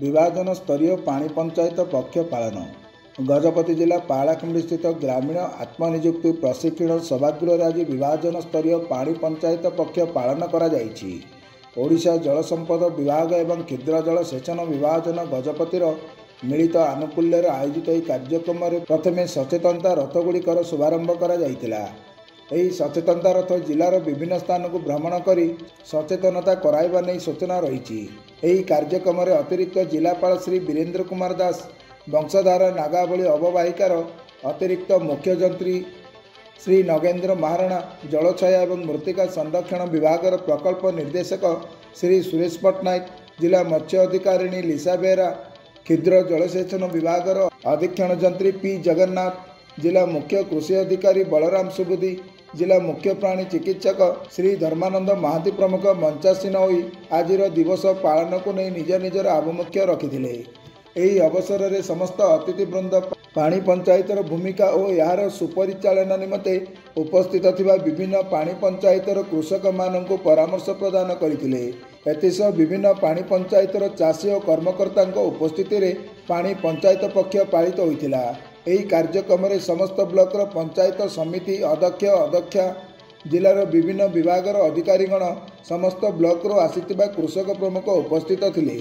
विभाजन स्तरीय पाणी पंचायत पक्ष पालन। गजपति जिला पालाखिंडी स्थित ग्रामीण आत्मनियुक्ति प्रशिक्षण सभागृह आज विभाजन स्तरीय पाणी पंचायत पक्ष पालन करा जायछि। ओडिशा जल संपद विभाग एवं क्षुद्र जल सेचन विभाजन गजपतिर मिलित आनुकूल्य आयोजित यह कार्यक्रम में प्रथमे सचेतनता रथगुड़िकर शुभारंभ करा जायतिला। यही सचेतनता रथ जिलार विभिन्न स्थान को भ्रमण कर सचेतनता कराइबा नहीं सूचना रही। यही कार्यक्रम में अतिरिक्त जिलापाल श्री वीरेंद्र कुमार दास, वंशधारा नागावली अववाहिकार अतिरिक्त मुख्य जंत्री श्री नगेंद्र महाराणा, जलछाया एवं मृत्तिका संरक्षण विभाग प्रकल्प निर्देशक श्री सुरेश पट्टनायक, जिला मत्स्य अधिकारिणी लिसा बेहरा, क्षुद्र जलसेचन विभाग अधीक्षण जंत्री पी जगन्नाथ, जिला मुख्य कृषि अधिकारी बलराम सुबुदी, जिला मुख्य प्राणी चिकित्सक श्री धर्मानंद महांती प्रमुख मंचासीन होई आज दिवस पालन को नहीं निज निजर आभिमुख्य रखिथिले। यही अवसर में समस्त अतिथिवृंद पाणी पंचायतर भूमिका और यार सुपरिचालन निमते उपस्थित थिबा विभिन्न पाणी पंचायतर कृषक मानक परामर्श प्रदान करथिले। एतिसह विभिन्न पाणी पंचायतर चाषी और कर्मकर्ता उपस्थिति रे पाणी पंचायत पक्ष पालित होइथिला। यही कार्यक्रम में समस्त ब्लॉकर पंचायत समिति अध्यक्ष अध्यक्षा, जिलार विभिन्न विभागर अधिकारीगण, समस्त ब्लॉकर आसिथिबा कृषक प्रमुख उपस्थित थिले।